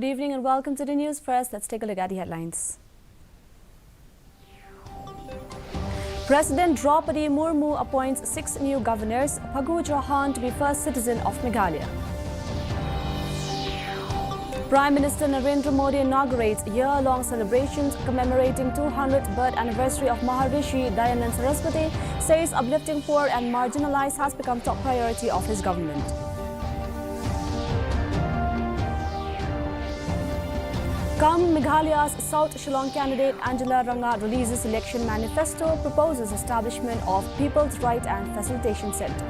Good evening and welcome to the news. First, let's take a look at the headlines. President Draupadi Murmu appoints 6 new governors, Phagu Chauhan to be first citizen of Meghalaya. Prime Minister Narendra Modi inaugurates year-long celebrations commemorating 200th birth anniversary of Maharishi Dayanand Saraswati, says uplifting poor and marginalized has become top priority of his government. Meghalaya's South Shillong candidate Angela Rangat releases election manifesto, proposes establishment of People's Right and Facilitation Centre.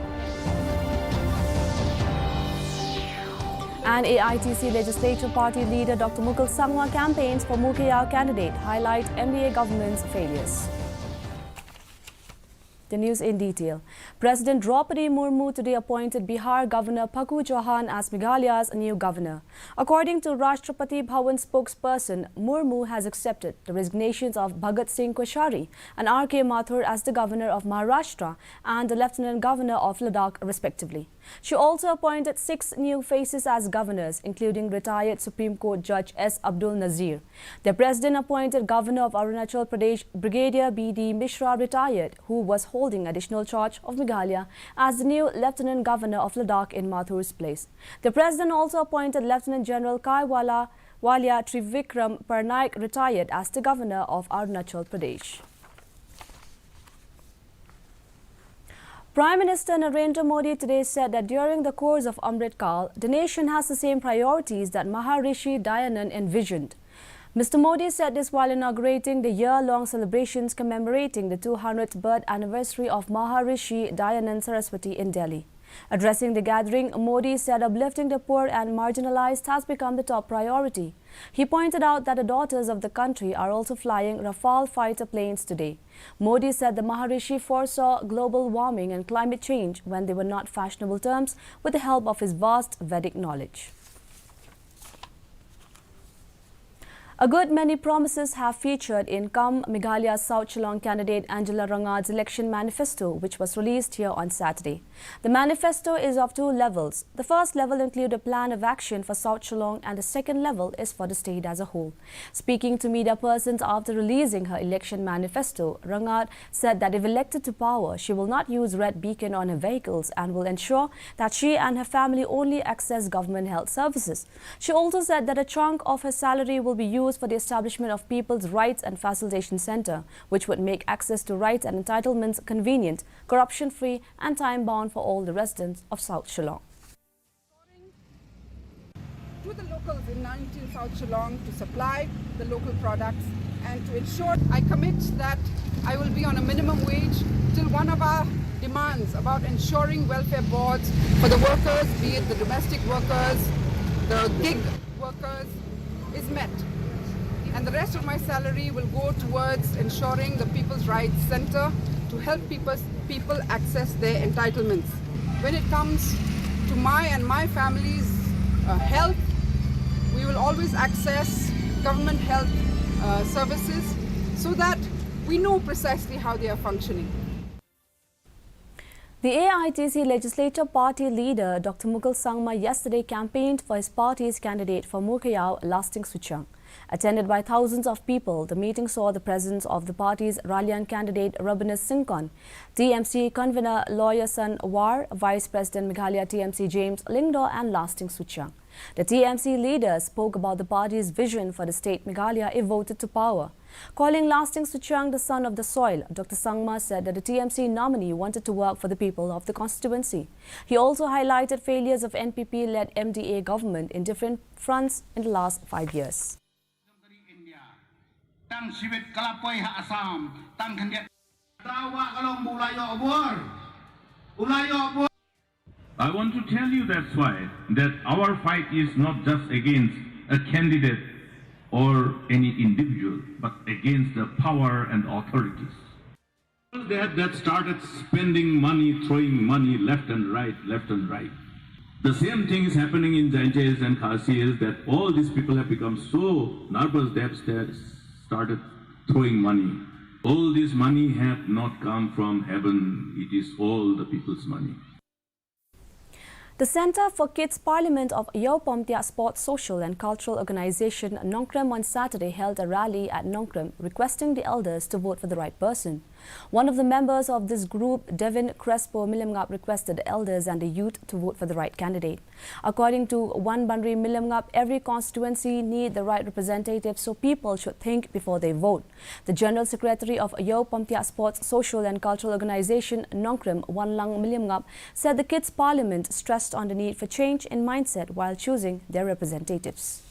And AITC Legislature Party leader Dr. Mukul Sangma campaigns for Mukul candidate, highlight MDA government's failures. The news in detail. President Draupadi Murmu today appointed Bihar Governor Phagu Chauhan as Meghalaya's new governor. According to Rashtrapati Bhavan spokesperson, Murmu has accepted the resignations of Bhagat Singh Koshari and R.K. Mathur as the governor of Maharashtra and the lieutenant governor of Ladakh respectively. She also appointed 6 new faces as governors, including retired Supreme Court Judge S. Abdul Nazir. The president appointed Governor of Arunachal Pradesh Brigadier B.D. Mishra retired, who was holding additional charge of Meghalaya, as the new Lieutenant Governor of Ladakh in Mathur's place. The president also appointed Lieutenant General Walia Trivikram Parnaik retired as the Governor of Arunachal Pradesh. Prime Minister Narendra Modi today said that during the course of Amrit Kal, the nation has the same priorities that Maharishi Dayanand envisioned. Mr. Modi said this while inaugurating the year-long celebrations commemorating the 200th birth anniversary of Maharishi Dayanand Saraswati in Delhi. Addressing the gathering, Modi said uplifting the poor and marginalized has become the top priority. He pointed out that the daughters of the country are also flying Rafale fighter planes today. Modi said the Maharishi foresaw global warming and climate change when they were not fashionable terms with the help of his vast Vedic knowledge. A good many promises have featured in Meghalaya's South Shillong candidate Angela Rangat's election manifesto, which was released here on Saturday. The manifesto is of 2 levels. The first level includes a plan of action for South Shillong and the second level is for the state as a whole. Speaking to media persons after releasing her election manifesto, Rangat said that if elected to power, she will not use red beacon on her vehicles and will ensure that she and her family only access government health services. She also said that a chunk of her salary will be used for the establishment of People's Rights and Facilitation Centre, which would make access to rights and entitlements convenient, corruption-free and time-bound for all the residents of South Shillong. To the locals in 19 South Shillong to supply the local products and to ensure I commit that I will be on a minimum wage till one of our demands about ensuring welfare boards for the workers, be it the domestic workers, the gig workers, is met. And the rest of my salary will go towards ensuring the People's Rights Centre to help people access their entitlements. When it comes to my and my family's health, we will always access government health services so that we know precisely how they are functioning. The AITC Legislature Party leader Dr. Mukul Sangma yesterday campaigned for his party's candidate for Mukul Lasting Suchang. Attended by thousands of people, the meeting saw the presence of the party's Rallian candidate Rabinus Singkon, TMC convener Lawyer Sun War, Vice President Meghalaya TMC James Lingdo and Lasting Suchang. The TMC leader spoke about the party's vision for the state Meghalaya if voted to power. Calling Lasting Suchang the son of the soil, Dr. Sangma said that the TMC nominee wanted to work for the people of the constituency. He also highlighted failures of NPP-led MDA government in different fronts in the last 5 years. I want to tell you that's why, that our fight is not just against a candidate or any individual, but against the power and authorities. That started spending money, throwing money left and right, left and right. The same thing is happening in Janjais and Khasias, that all these people have become so nervous they have started throwing money. All this money have not come from heaven, it is all the people's money. The Centre for Kids Parliament of Yeopomtia Sports Social and Cultural Organisation Nongkrem on Saturday held a rally at Nongkrem requesting the elders to vote for the right person. One of the members of this group, Devin Crespo Milimngap, requested the elders and the youth to vote for the right candidate. According to One Bandri Milimngap, every constituency needs the right representative, so people should think before they vote. The General Secretary of Yeopomtia Sports Social and Cultural Organisation Nongkrem, Wanlang Milimngap, said the Kids Parliament stressed on the need for change in mindset while choosing their representatives.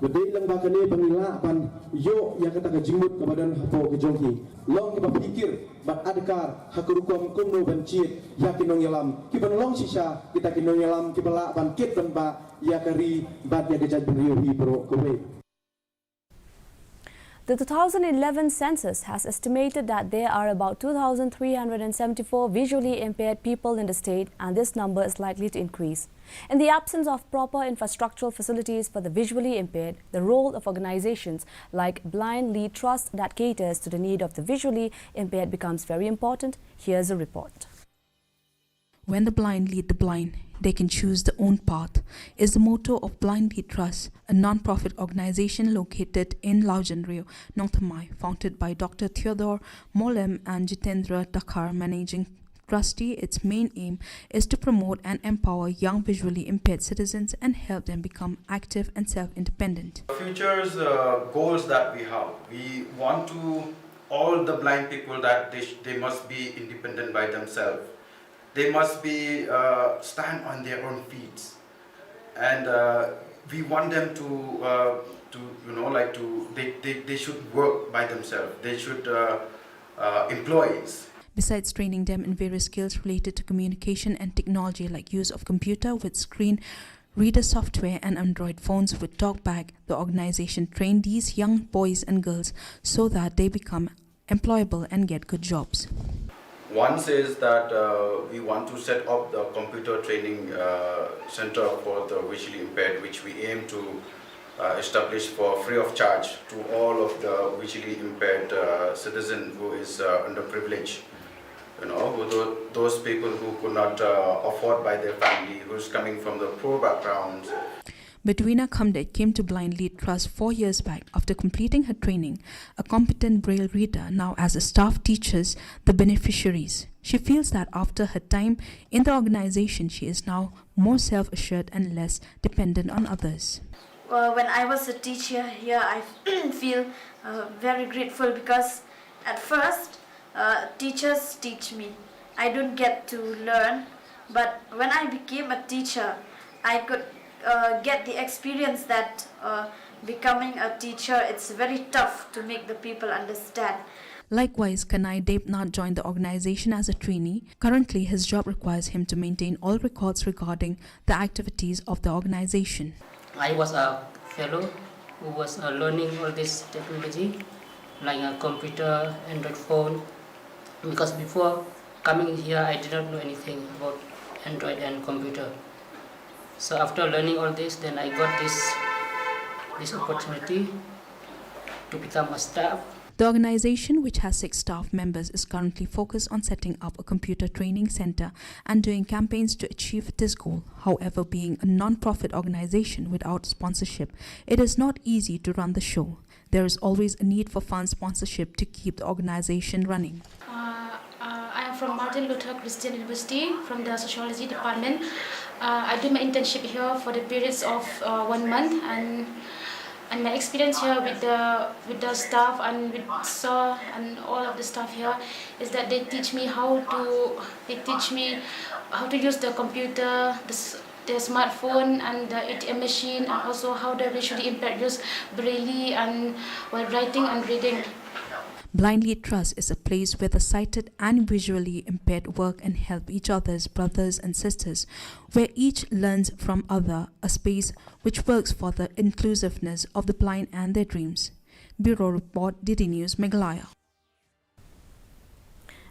Gede lang ba kani pamila pan yo yang kata kejimut kebadan hapo kejongki. Long kita pikir bat adkar hakurukom kumno bancit ya kinong yalam. Kiban long sisa kita kinong yalam kibala pan kit ban ba ya kari bat ya dejat benrio hi pro kowe. The 2011 census has estimated that there are about 2,374 visually impaired people in the state, and this number is likely to increase. In the absence of proper infrastructural facilities for the visually impaired, the role of organizations like Blind Lead Trust that caters to the need of the visually impaired becomes very important. Here's a report. When the blind lead the blind, they can choose their own path is the motto of Blind Lead Trust, a non-profit organization located in Laujanrio, Nongthamai, founded by Dr. Theodore Molem and Jitendra Dakar, managing trustee. Its main aim is to promote and empower young visually impaired citizens and help them become active and self-independent. Future's goals that we want to all the blind people that they must be independent by themselves. They must be stand on their own feet, and we want them they should work by themselves. They should employees. Besides training them in various skills related to communication and technology like use of computer with screen reader software and Android phones with TalkBack, the organization trained these young boys and girls so that they become employable and get good jobs. One says that we want to set up the computer training center for the visually impaired, which we aim to establish for free of charge to all of the visually impaired citizens who is underprivileged. Those people who could not afford by their family, who's coming from the poor backgrounds. Betwina Kamdet came to Blind Lead Trust 4 years back after completing her training. A competent Braille reader now as a staff teaches the beneficiaries. She feels that after her time in the organization, she is now more self-assured and less dependent on others. When I was a teacher here, I feel very grateful because at first teachers teach me. I don't get to learn, but when I became a teacher, I could get the experience that becoming a teacher, it's very tough to make the people understand. Likewise, Kanai Debnath joined the organization as a trainee. Currently, his job requires him to maintain all records regarding the activities of the organization. I was a fellow who was learning all this technology, like a computer, Android phone, because before coming here, I did not know anything about Android and computer. So after learning all this, then I got this opportunity to become a staff. The organization, which has 6 staff members, is currently focused on setting up a computer training center and doing campaigns to achieve this goal. However, being a non-profit organization without sponsorship, it is not easy to run the show. There is always a need for fund sponsorship to keep the organization running. I am from Martin Luther Christian University, from the Sociology Department. I do my internship here for the periods of 1 month, and my experience here with the staff and with Sir and all of the staff here is that they teach me how to use the computer, the smartphone and the ATM machine, and also how the visually impaired use Braille and while writing and reading. Blind Lead Trust is a place where the sighted and visually impaired work and help each other's brothers and sisters, where each learns from other, a space which works for the inclusiveness of the blind and their dreams. Bureau Report, DD News, Meghalaya.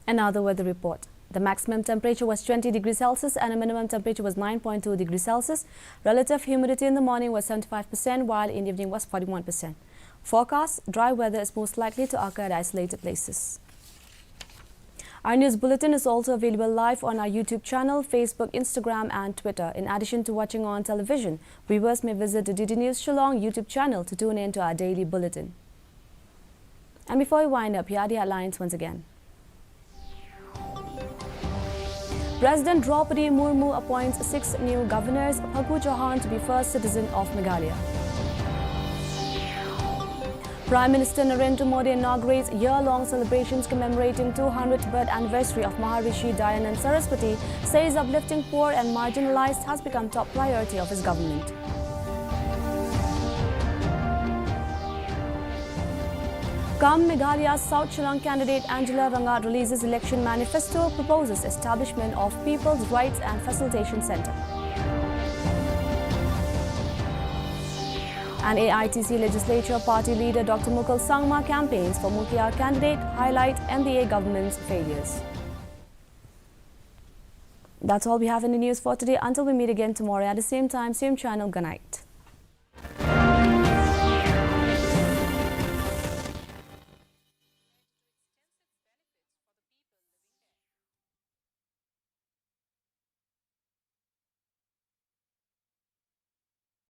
And now the weather report. The maximum temperature was 20 degrees Celsius and the minimum temperature was 9.2 degrees Celsius. Relative humidity in the morning was 75%, while in the evening was 41%. Forecast: dry weather is most likely to occur at isolated places. Our news bulletin is also available live on our YouTube channel, Facebook, Instagram and Twitter. In addition to watching on television, viewers may visit the DD News Shillong YouTube channel to tune in to our daily bulletin. And before we wind up, here are the headlines once again. President Draupadi Murmu appoints 6 new governors, Mukul Chauhan to be first citizen of Meghalaya. Prime Minister Narendra Modi inaugurates year-long celebrations commemorating 200th birth anniversary of Maharishi Dayanand Saraswati, says uplifting poor and marginalized has become top priority of his government. Come Meghalaya's South Shillong candidate Angela Rangat releases election manifesto, proposes establishment of People's Rights and Facilitation Centre. And AITC Legislature Party leader Dr. Mukul Sangma campaigns for Mukhya candidate, highlight MDA government's failures. That's all we have in the news for today. Until we meet again tomorrow at the same time, same channel. Good night.